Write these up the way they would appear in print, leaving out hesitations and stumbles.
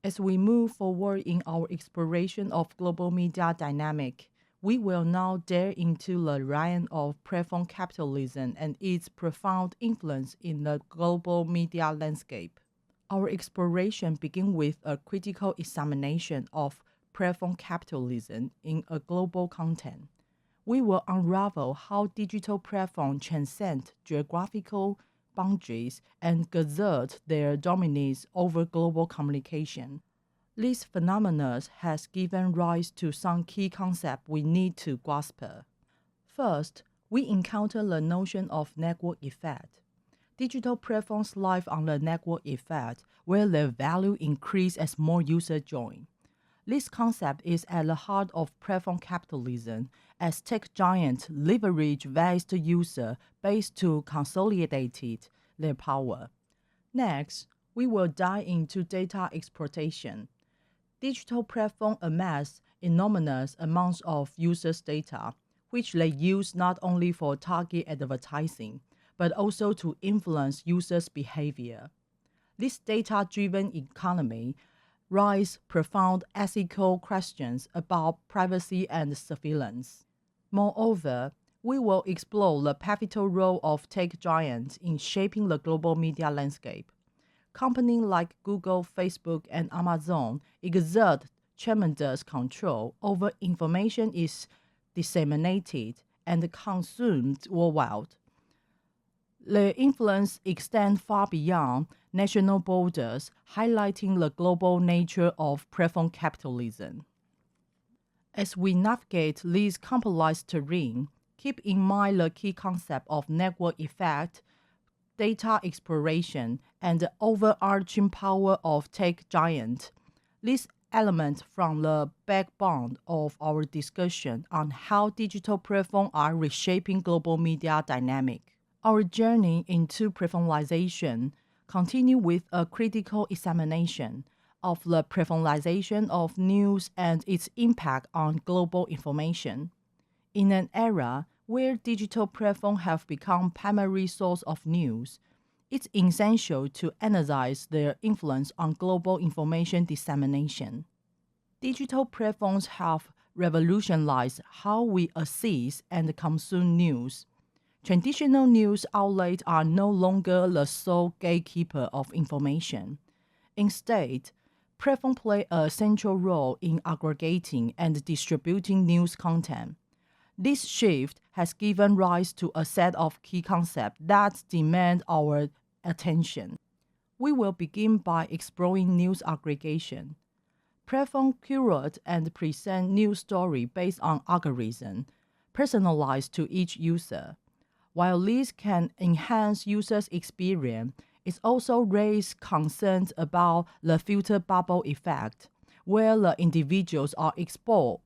As we move forward in our exploration of global media dynamic, we will now delve into the realm of platform capitalism and its profound influence in the global media landscape. Our exploration begins with a critical examination of platform capitalism in a global context. We will unravel how digital platforms transcend geographical boundaries and exert their dominance over global communication. This phenomenon has given rise to some key concepts we need to grasp. First, we encounter the notion of network effect. Digital platforms live on the network effect, where their value increases as more users join. This concept is at the heart of platform capitalism, as tech giants leverage vast user base to consolidate their power. Next, we will dive into data exploitation. Digital platforms amass enormous amounts of users' data, which they use not only for target advertising, but also to influence users' behavior. This data-driven economy raises profound ethical questions about privacy and surveillance. Moreover, we will explore the pivotal role of tech giants in shaping the global media landscape. Companies like Google, Facebook, and Amazon exert tremendous control over information is disseminated and consumed worldwide. Their influence extends far beyond national borders, highlighting the global nature of platform capitalism. As we navigate this complex terrain, keep in mind the key concept of network effect, data exploration, and the overarching power of tech giants. These elements form the backbone of our discussion on how digital platforms are reshaping global media dynamic. Our journey into platformization continues with a critical examination of the platformization of news and its impact on global information. In an era where digital platforms have become primary source of news, it's essential to analyze their influence on global information dissemination. Digital platforms have revolutionized how we access and consume news. Traditional news outlets are no longer the sole gatekeeper of information. Instead, platforms play a central role in aggregating and distributing news content. This shift has given rise to a set of key concepts that demand our attention. We will begin by exploring news aggregation. Platforms curate and present news stories based on algorithms, personalized to each user. While this can enhance users' experience, it also raises concerns about the filter bubble effect, where the individuals are exposed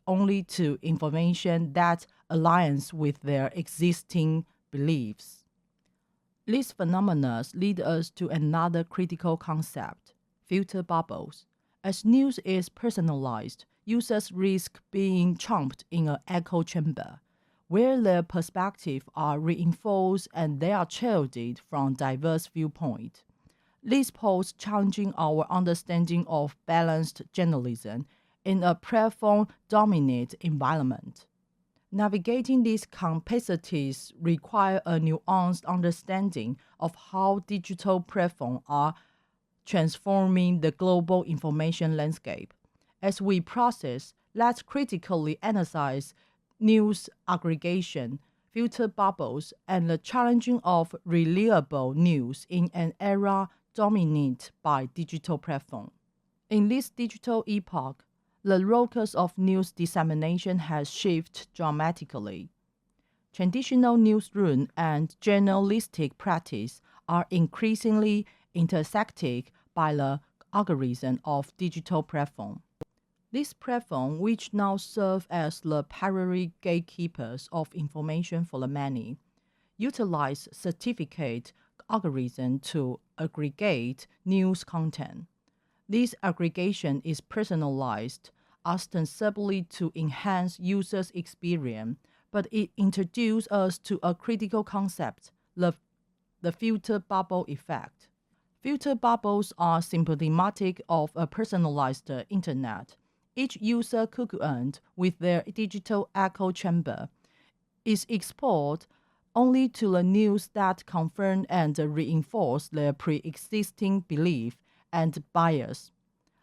only to information that aligns with their existing beliefs. These phenomena lead us to another critical concept, filter bubbles. As news is personalized, users risk being trapped in an echo chamber, where their perspectives are reinforced and they are shielded from diverse viewpoints. This poses challenging our understanding of balanced journalism in a platform-dominated environment. Navigating these complexities requires a nuanced understanding of how digital platforms are transforming the global information landscape. As we process, let's critically analyze news aggregation, filter bubbles, and the challenging of reliable news in an era dominated by digital platforms. In this digital epoch, the locus of news dissemination has shifted dramatically. Traditional newsroom and journalistic practice are increasingly intersected by the algorithm of digital platforms. These platforms, which now serve as the primary gatekeepers of information for the many, utilize certificate algorithms to aggregate news content. This aggregation is personalized, ostensibly to enhance users' experience, but it introduces us to a critical concept, the filter bubble effect. Filter bubbles are symptomatic of a personalized internet. Each user cocooned with their digital echo chamber is exposed only to the news that confirm and reinforce their pre-existing belief and bias.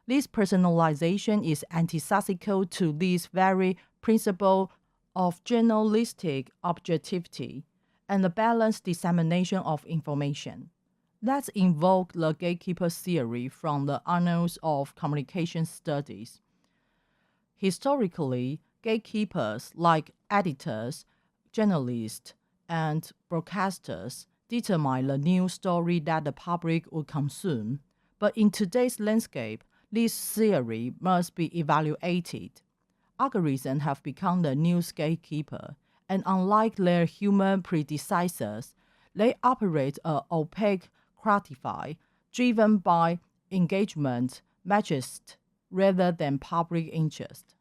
This personalization is antithetical to this very principle of journalistic objectivity and the balanced dissemination of information. Let's invoke the gatekeeper theory from the annals of communication studies. Historically, gatekeepers like editors, journalists, and broadcasters determine the news story that the public would consume. But in today's landscape, this theory must be evaluated. Algorithms have become the news gatekeeper, and unlike their human predecessors, they operate an opaque quantify driven by engagement metrics rather than public interest.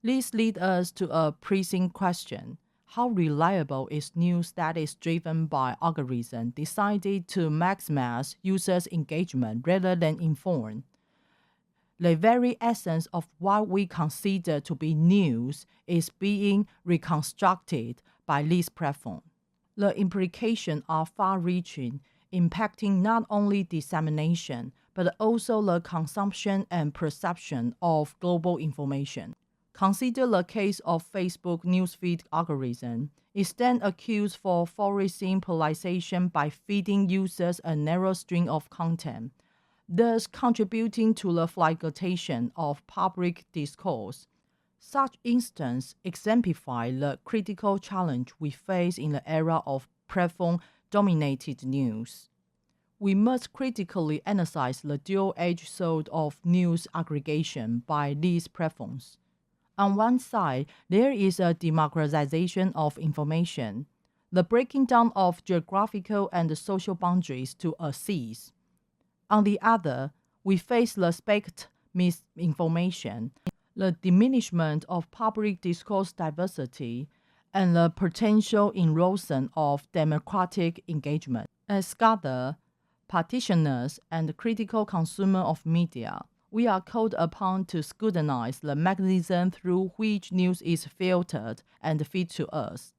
This leads us to a pressing question. How reliable is news that is driven by algorithms decided to maximize users' engagement rather than inform? The very essence of what we consider to be news is being reconstructed by this platform. The implications are far-reaching, impacting not only dissemination, but also the consumption and perception of global information. Consider the case of Facebook newsfeed algorithm. It then accused for forcing polarization by feeding users a narrow stream of content, thus contributing to the fragmentation of public discourse. Such instances exemplify the critical challenge we face in the era of platform-dominated news. We must critically analyze the dual-edged sword of news aggregation by these platforms. On one side, there is a democratization of information, the breaking down of geographical and social boundaries to assist. On the other, we face the spectrum misinformation, the diminishment of public discourse diversity, and the potential erosion of democratic engagement. As scholars, practitioners, and critical consumers of media, we are called upon to scrutinize the mechanism through which news is filtered and fed to us.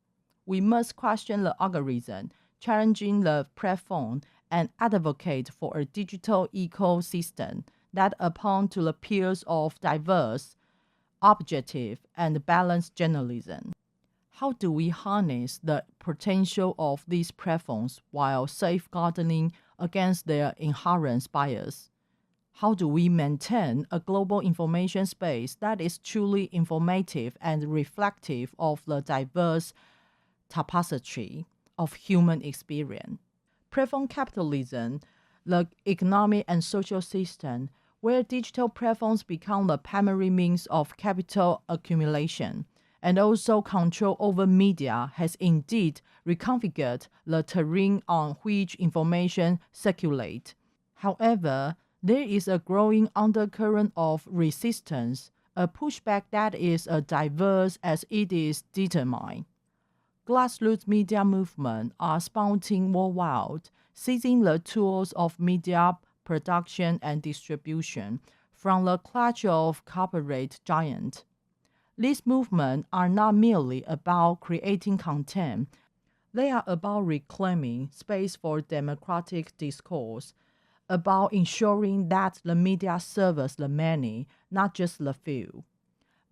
We must question the algorithm, challenging the platform, and advocate for a digital ecosystem that appeals to the peers of diverse, objective, and balanced journalism. How do we harness the potential of these platforms while safeguarding against their inherent bias? How do we maintain a global information space that is truly informative and reflective of the diverse tapestry of human experience? Platform capitalism, the economic and social system, where digital platforms become the primary means of capital accumulation and also control over media, has indeed reconfigured the terrain on which information circulates. However, there is a growing undercurrent of resistance, a pushback that is as diverse as it is determined. Grassroots media movements are sprouting worldwide, seizing the tools of media production and distribution from the clutch of corporate giants. These movements are not merely about creating content, they are about reclaiming space for democratic discourse, about ensuring that the media serves the many, not just the few.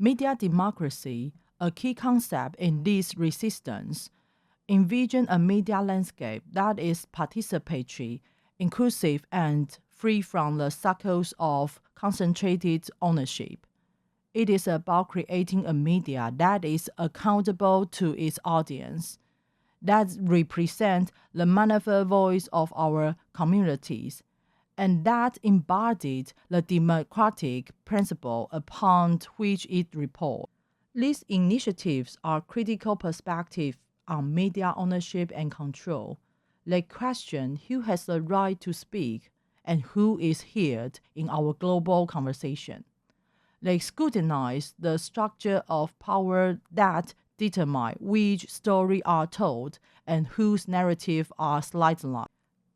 Media democracy, a key concept in this resistance, envision a media landscape that is participatory, inclusive, and free from the cycles of concentrated ownership. It is about creating a media that is accountable to its audience, that represents the manifold voice of our communities, and that embodied the democratic principle upon which it reports. These initiatives are critical perspectives on media ownership and control. They question who has the right to speak and who is heard in our global conversation. They scrutinize the structure of power that determine which stories are told and whose narratives are sidelined.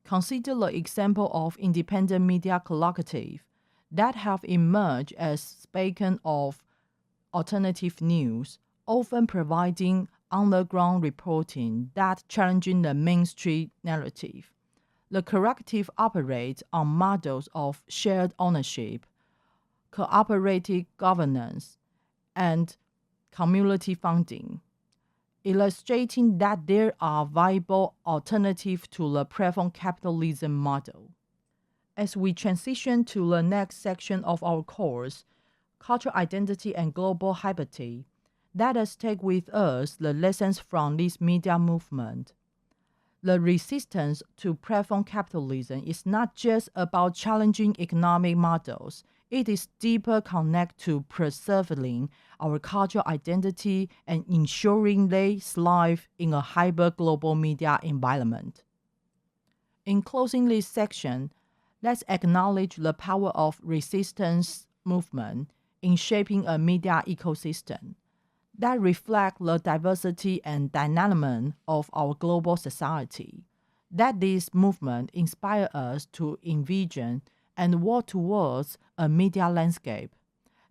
Consider the example of independent media collective that have emerged as beacon of alternative news, often providing underground reporting that challenging the mainstream narrative. The collective operates on models of shared ownership, cooperative governance, and community funding, illustrating that there are viable alternatives to the platform capitalism model. As we transition to the next section of our course, Cultural Identity and Global Hybridity, let us take with us the lessons from this media movement. The resistance to platform capitalism is not just about challenging economic models, it is deeper connected to preserving our cultural identity and ensuring they thrive in a hybrid global media environment. In closing this section, let's acknowledge the power of resistance movement in shaping a media ecosystem that reflect the diversity and dynamism of our global society. That this movement inspire us to envision and work towards a media landscape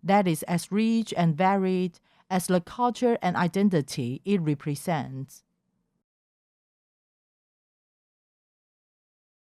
that is as rich and varied as the culture and identity it represents.